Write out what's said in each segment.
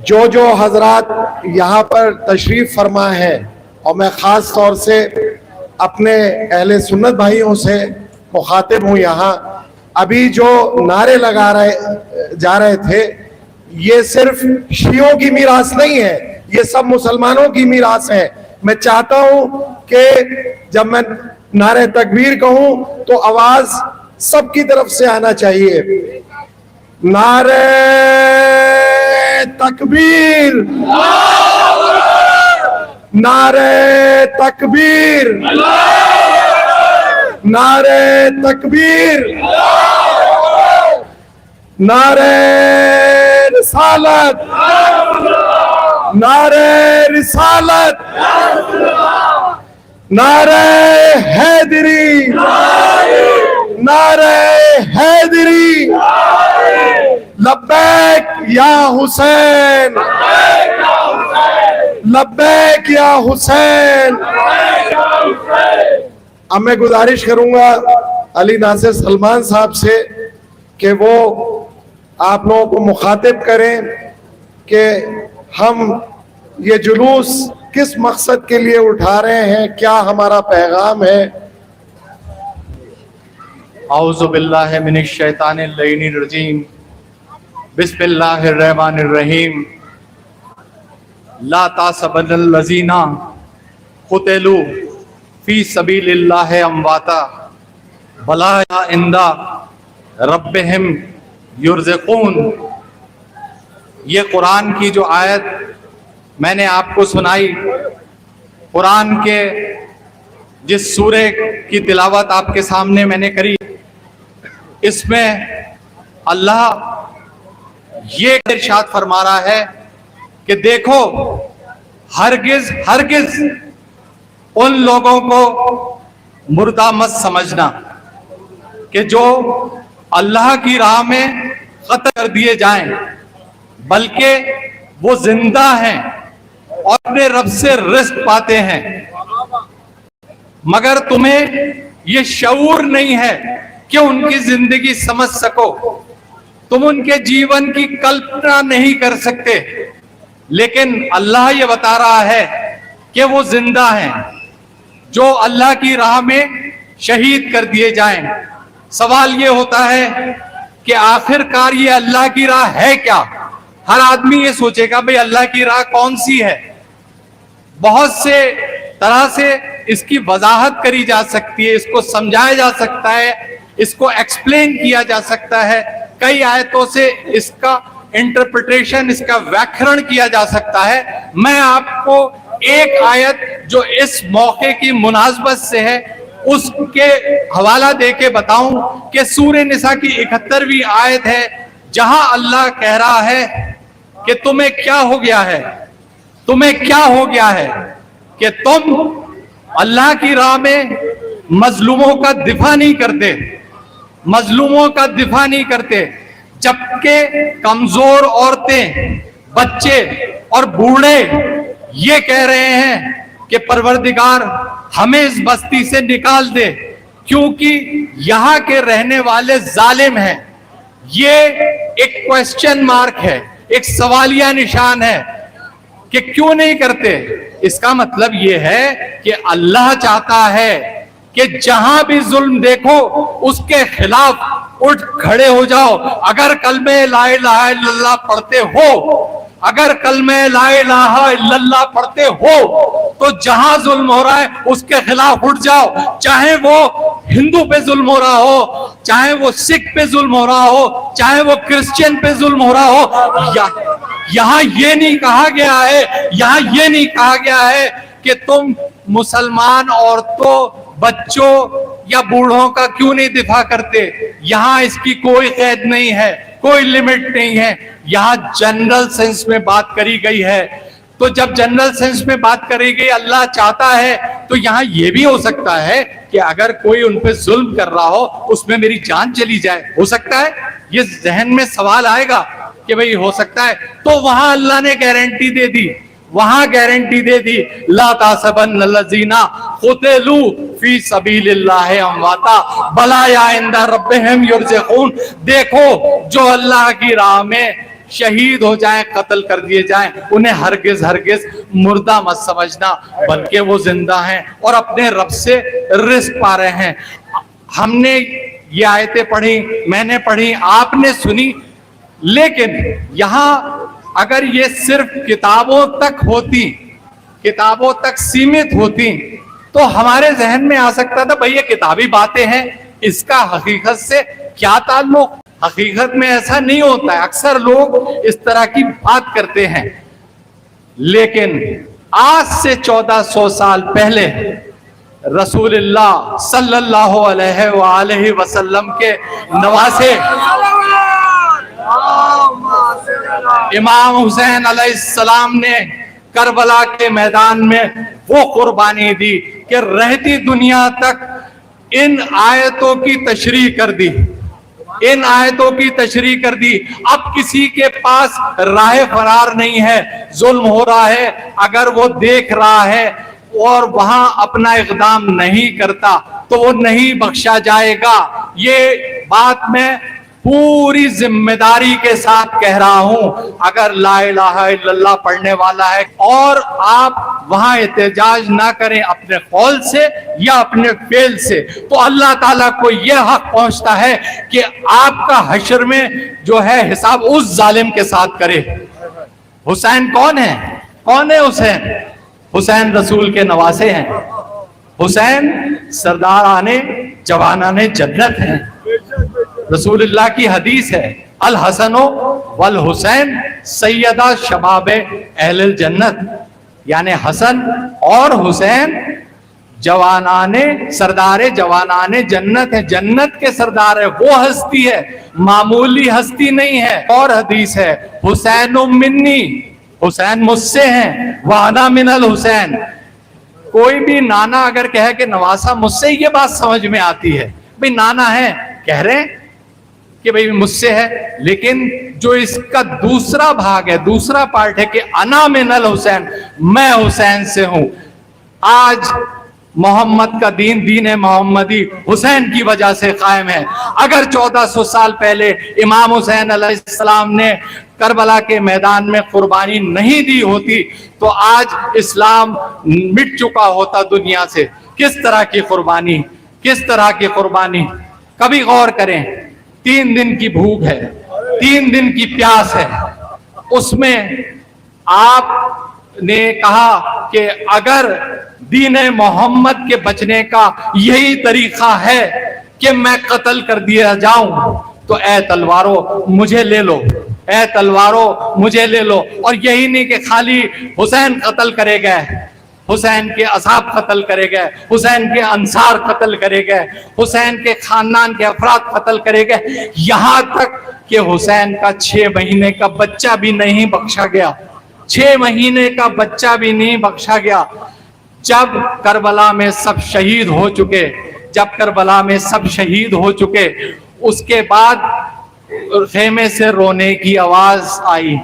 جو حضرات یہاں پر تشریف فرما ہے، اور میں خاص طور سے اپنے اہل سنت بھائیوں سے مخاطب ہوں، یہاں ابھی جو نعرے جا رہے تھے، یہ صرف شیعوں کی میراث نہیں ہے، یہ سب مسلمانوں کی میراث ہے۔ میں چاہتا ہوں کہ جب میں نعرہ تکبیر کہوں تو آواز سب کی طرف سے آنا چاہیے۔ نعرہ تکبیر، نعرہ تکبیر، نعرہ تکبیر، نعرہ رسالت، نعرہ رسالت، نعرہ حیدری، نعرہ حیدری، لبیک یا حسین، لبیک یا حسین۔ اب میں گزارش کروں گا علی ناصر سلمان صاحب سے کہ وہ آپ لوگوں کو مخاطب کریں کہ ہم یہ جلوس کس مقصد کے لیے اٹھا رہے ہیں، کیا ہمارا پیغام ہے۔ اعوذ باللہ من الشیطان اللعین الرجیم، بسم اللہ الرحمن الرحیم۔ لا تحسبن الذین قتلوا فی سبیل اللہ امواتا بل عند ربہم یرزقون۔ یہ قرآن کی جو آیت میں نے آپ کو سنائی، قرآن کے جس سورے کی تلاوت آپ کے سامنے میں نے کری، اس میں اللہ یہ ارشاد فرما رہا ہے کہ دیکھو ہرگز ہرگز ان لوگوں کو مردہ مت سمجھنا کہ جو اللہ کی راہ میں قتل کر دیے جائیں، بلکہ وہ زندہ ہیں اور اپنے رب سے رزق پاتے ہیں، مگر تمہیں یہ شعور نہیں ہے کہ ان کی زندگی سمجھ سکو، تم ان کے جیون کی کلپنا نہیں کر سکتے، لیکن اللہ یہ بتا رہا ہے کہ وہ زندہ ہیں جو اللہ کی راہ میں شہید کر دیے جائیں۔ سوال یہ ہوتا ہے کہ آخر کار یہ اللہ کی راہ ہے کیا؟ ہر آدمی یہ سوچے گا بھئی اللہ کی راہ کون سی ہے؟ بہت سے طرح سے اس کی وضاحت کری جا سکتی ہے، اس کو سمجھایا جا سکتا ہے، اس کو ایکسپلین کیا جا سکتا ہے، کئی آیتوں سے اس کا انٹرپریٹیشن، اس کا ویکھرن کیا جا سکتا ہے۔ میں آپ کو ایک آیت جو اس موقع کی مناسبت سے ہے اس کے حوالہ دے کے بتاؤں کہ سورہ نساء کی 71ویں آیت ہے، جہاں اللہ کہہ رہا ہے کہ تمہیں کیا ہو گیا ہے، تمہیں کیا ہو گیا ہے کہ تم اللہ کی راہ میں مظلوموں کا دفاع نہیں کرتے، مظلوموں کا دفاع نہیں کرتے، جبکہ کمزور عورتیں، بچے اور بوڑھے یہ کہہ رہے ہیں کہ پروردگار ہمیں اس بستی سے نکال دے کیونکہ یہاں کے رہنے والے ظالم ہیں۔ یہ ایک کویسچن مارک ہے، ایک سوالیہ نشان ہے کہ کیوں نہیں کرتے۔ اس کا مطلب یہ ہے کہ اللہ چاہتا ہے کہ جہاں بھی ظلم دیکھو اس کے خلاف اٹھ کھڑے ہو جاؤ۔ اگر کلمہ لا الہ الا اللہ پڑھتے ہو، اگر کلمہ لا الہ الا اللہ پڑھتے ہو تو جہاں ظلم ہو رہا ہے اس کے خلاف اٹھ جاؤ، چاہے وہ ہندو پہ ظلم ہو رہا ہو، چاہے وہ سکھ پہ ظلم ہو رہا ہو، چاہے وہ کرسچین پہ ظلم ہو رہا ہو۔ یہاں یہ نہیں کہا گیا ہے، یہاں یہ نہیں کہا گیا ہے کہ تم مسلمان عورتوں، بچوں یا بوڑھوں کا کیوں نہیں دفاع کرتے۔ یہاں اس کی کوئی قید نہیں ہے، کوئی لیمٹ نہیں ہے، یہاں جنرل سینس میں بات کری گئی ہے۔ تو جب جنرل سینس میں بات کری گئی، اللہ چاہتا ہے تو یہاں یہ بھی ہو سکتا ہے کہ اگر کوئی ان پہ ظلم کر رہا ہو اس میں میری جان چلی جائے، ہو سکتا ہے، یہ ذہن میں سوال آئے گا کہ بھئی ہو سکتا ہے، تو وہاں اللہ نے گارنٹی دے دی، وہاں گارنٹی دے دی، لا تحسبن الذین قتلوا فی سبیل اللہ امواتا بل عند ربہم یرزقون۔ دیکھو جو اللہ کی راہ میں شہید ہو جائیں, قتل کر دیے جائیں, انہیں ہرگز ہرگز مردہ مت سمجھنا, بلکہ وہ زندہ ہیں اور اپنے رب سے رزق پا رہے ہیں. ہم نے یہ آیتیں پڑھی, میں نے پڑھی, آپ نے سنی, لیکن یہاں اگر یہ صرف کتابوں تک ہوتی, کتابوں تک سیمت ہوتی, تو ہمارے ذہن میں آ سکتا تھا بھئی یہ کتابی باتیں ہیں, اس کا حقیقت سے کیا تعلق. حقیقت میں ایسا نہیں ہوتا ہے, اکثر لوگ اس طرح کی بات کرتے ہیں. لیکن آج سے 1400 سال پہلے رسول اللہ صلی اللہ علیہ وآلہ وسلم کے نواسے امام حسین علیہ السلام نے کربلا کے میدان میں وہ قربانی دی کہ رہتی دنیا تک ان آیتوں کی تشریح کر دی, ان آیتوں کی تشریح کر دی. اب کسی کے پاس راہ فرار نہیں ہے, ظلم ہو رہا ہے, اگر وہ دیکھ رہا ہے اور وہاں اپنا اقدام نہیں کرتا تو وہ نہیں بخشا جائے گا. یہ بات میں پوری ذمہ داری کے ساتھ کہہ رہا ہوں. اگر لا الہ الا اللہ پڑھنے والا ہے اور آپ وہاں احتجاج نہ کریں اپنے قول سے یا اپنے فعل سے, تو اللہ تعالیٰ کو یہ حق پہنچتا ہے کہ آپ کا حشر میں جو ہے حساب اس ظالم کے ساتھ کرے. حسین کون ہے؟ کون ہے حسین؟ حسین رسول کے نواسے ہیں. حسین سردارانے جوانانے جنت ہیں. رسول اللہ کی حدیث ہے, الحسن والحسین سیدہ شباب اہل الجنت, یعنی حسن اور حسین جوانانے سردار جوانانے جنت ہے, جنت کے سردار ہے. وہ ہستی ہے, معمولی ہستی نہیں ہے. اور حدیث ہے, حسین منی, حسین مجھ سے ہیں, وانا من الحسین. کوئی بھی نانا اگر کہے کہ نواسا مجھ سے, یہ بات سمجھ میں آتی ہے, بھئی نانا ہے, کہہ رہے ہیں کہ بھئی مجھ سے ہے. لیکن جو اس کا دوسرا بھاگ ہے, دوسرا پارٹ ہے کہ انا من الحسین, میں حسین سے ہوں. آج محمد کا دین, دین محمدی حسین کی وجہ سے قائم ہے. اگر 1400 سال پہلے امام حسین علیہ السلام نے کربلا کے میدان میں قربانی نہیں دی ہوتی تو آج اسلام مٹ چکا ہوتا دنیا سے. کس طرح کی قربانی, کس طرح کی قربانی. کبھی غور کریں, 3 دن کی بھوک ہے, 3 دن کی پیاس ہے, اس میں آپ نے کہا کہ اگر دین محمد کے بچنے کا یہی طریقہ ہے کہ میں قتل کر دیا جاؤں, تو اے تلواروں مجھے لے لو, اے تلواروں مجھے لے لو. اور یہی نہیں کہ خالی حسین قتل کرے گئے, حسین کے اصحاب قتل کرے گئے, حسین کے انصار قتل کرے گئے, حسین کے خاندان کے افراد قتل کرے گئے, یہاں تک کہ حسین کا 6 مہینے کا بچہ بھی نہیں بخشا گیا, 6 مہینے کا بچہ بھی نہیں بخشا گیا. جب کربلا میں سب شہید ہو چکے, جب کربلا میں سب شہید ہو چکے, اس کے بعد خیمے سے رونے کی آواز آئی,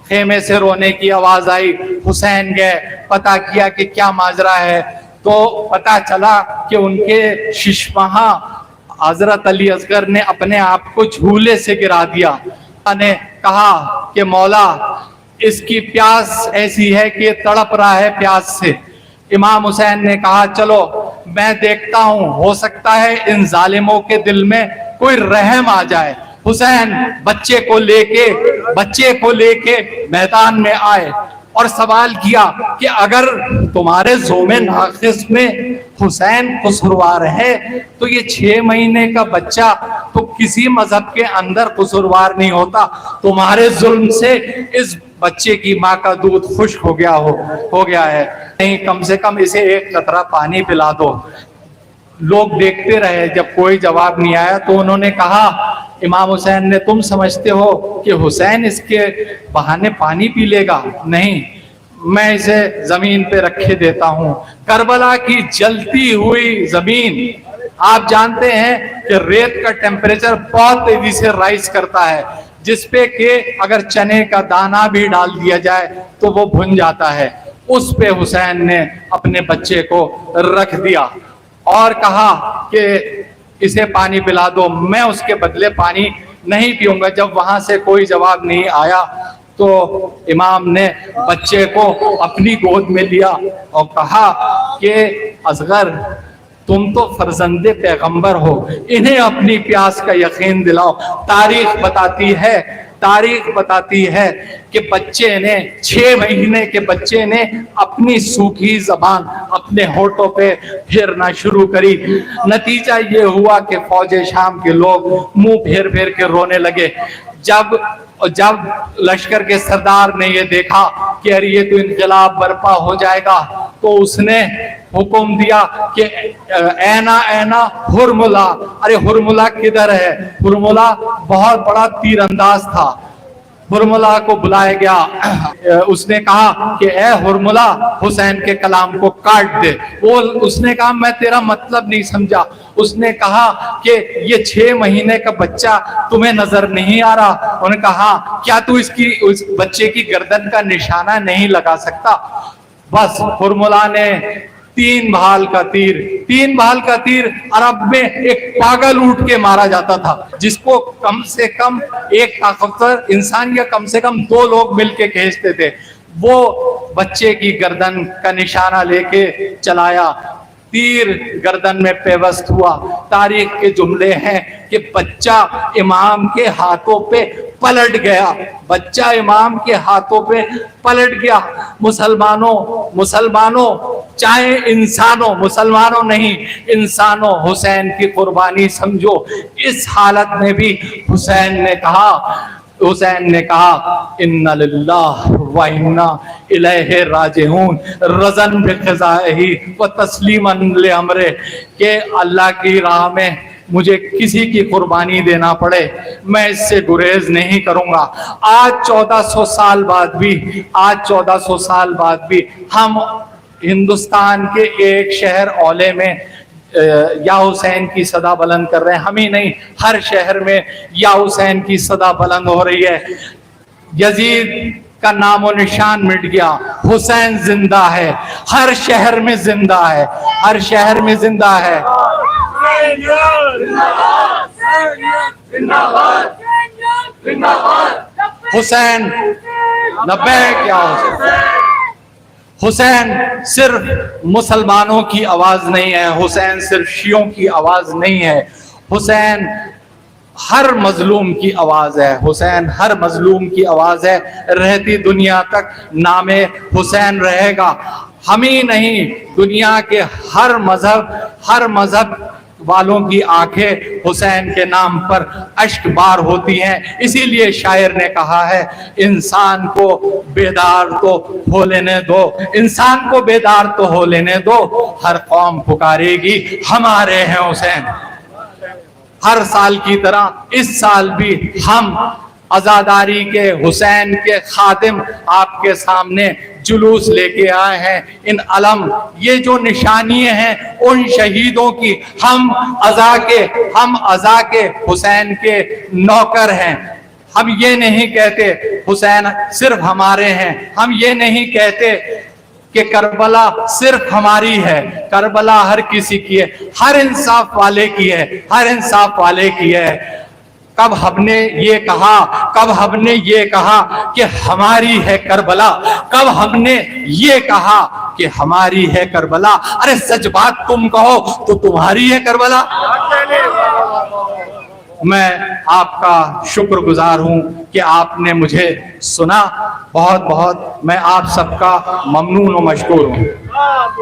خیمے سے رونے کی آواز آئی. حسین گئے, پتہ کیا کہ کیا ماجرا ہے, تو پتہ چلا کہ ان کے ششمہاں حضرت علی اصغر نے اپنے آپ کو جھولے سے گرا دیا. نے کہا کہ مولا اس کی پیاس ایسی ہے کہ یہ تڑپ رہا ہے پیاس سے. امام حسین نے کہا چلو میں دیکھتا ہوں, ہو سکتا ہے ان ظالموں کے دل میں کوئی رحم آ جائے. حسین بچے کو لے کے میدان میں آئے اور سوال کیا کہ اگر تمہارے زوم ناقص میں حسین قصوروار ہے تو یہ 6 مہینے کا بچہ تو کسی مذہب کے اندر قصوروار نہیں ہوتا, تمہارے ظلم سے اس بچے کی ماں کا دودھ خشک ہو گیا ہے, نہیں کم سے کم اسے ایک قطرہ پانی پلا دو. لوگ دیکھتے رہے, جب کوئی جواب نہیں آیا تو انہوں نے کہا امام حسین نے, تم سمجھتے ہو کہ حسین اس کے بہانے پانی پی لے گا؟ نہیں, میں اسے زمین پہ رکھے دیتا ہوں. کربلا کی جلتی ہوئی زمین, آپ جانتے ہیں کہ ریت کا ٹیمپریچر بہت تیزی سے رائز کرتا ہے, جس پہ کہ اگر چنے کا دانہ بھی ڈال دیا جائے تو وہ بھن جاتا ہے. اس پہ حسین نے اپنے بچے کو رکھ دیا اور کہا کہ اسے پانی پلا دو, میں اس کے بدلے پانی نہیں پیوں گا. جب وہاں سے کوئی جواب نہیں آیا تو امام نے بچے کو اپنی گود میں لیا اور کہا کہ اصغر تم تو فرزند پیغمبر ہو, انہیں اپنی پیاس کا یقین دلاؤ. تاریخ بتاتی ہے کہ بچے نے 6 مہینے کے بچے نے اپنی سوکھی زبان اپنے ہونٹوں پہ پھیرنا شروع کری. نتیجہ یہ ہوا کہ فوج شام کے لوگ منہ پھیر پھیر کے رونے لگے. جب لشکر کے سردار نے یہ دیکھا کہ ارے یہ تو انقلاب برپا ہو جائے گا, تو اس نے حکم دیا کہ اینا ہرملہ. ارے ہرملہ کدھر ہے؟ ہرملہ بہت بڑا تیر انداز تھا. ہرملہ کو بلایا گیا. اس نے کہا کہ اے ہرملہ حسین کے کلام کو کاٹ دے. اس نے کہا میں تیرا مطلب نہیں سمجھا. اس نے کہا کہ یہ 6 مہینے کا بچہ تمہیں نظر نہیں آ رہا؟ انہوں نے کہا کیا تو اس بچے کی گردن کا نشانہ نہیں لگا سکتا؟ بس ہرملہ نے 3 بھال کا تیر عرب میں ایک پاگل اونٹ کے مارا جاتا تھا, جس کو کم سے کم ایک طاقتور انسان یا کم سے کم 2 لوگ مل کے کھینچتے تھے. وہ بچے کی گردن کا نشانہ لے کے چلایا, تیر گردن میں پیوست ہوا. تاریخ کے جملے ہیں کہ بچہ امام کے ہاتھوں پہ پلٹ گیا. مسلمانوں چاہے مسلمانوں نہیں, انسانوں حسین کی قربانی سمجھو. اس حالت میں بھی حسین نے کہا ان للہ و انا الیہ راجعون رضن بقضائہ و تسلیما لامرہ, کہ اللہ کی راہ میں مجھے کسی کی قربانی دینا پڑے میں اس سے گریز نہیں کروں گا. آج 1400 سال بعد بھی ہم ہندوستان کے ایک شہر اولے میں یا حسین کی صدا بلند کر رہے ہیں. ہم ہی نہیں, ہر شہر میں یا حسین کی صدا بلند ہو رہی ہے. یزید کا نام و نشان مٹ گیا, حسین زندہ ہے, ہر شہر میں زندہ ہے. حسین لبیک یا حسین. حسین صرف مسلمانوں کی آواز نہیں ہے, حسین صرف شیعوں کی آواز نہیں ہے, حسین ہر مظلوم کی آواز ہے. رہتی دنیا تک نام حسین رہے گا. ہم ہی نہیں, دنیا کے ہر مذہب والوں کی آنکھیں حسین کے نام پر اشک بار ہوتی ہیں. اسی لیے شاعر نے کہا ہے انسان کو بیدار تو ہو لینے دو, ہر قوم پکارے گی ہمارے ہیں حسین. ہر سال کی طرح اس سال بھی ہم عزاداری کے حسین کے خادم آپ کے سامنے جلوس لے کے آئے ہیں. ان علم, یہ جو نشانیاں ہیں ان شہیدوں کی, ہم عزا کے حسین کے نوکر ہیں. ہم یہ نہیں کہتے حسین صرف ہمارے ہیں, ہم یہ نہیں کہتے کہ کربلا صرف ہماری ہے. کربلا ہر کسی کی ہے, ہر انصاف والے کی ہے. کب ہم نے یہ کہا کہ ہماری ہے کربلا؟ کب ہم نے یہ کہا کہ ہماری ہے کربلا؟ ارے سچ بات تم کہو تو تمہاری ہے کربلا. میں آپ کا شکر گزار ہوں کہ آپ نے مجھے سنا. بہت میں آپ سب کا ممنون و مشکور ہوں.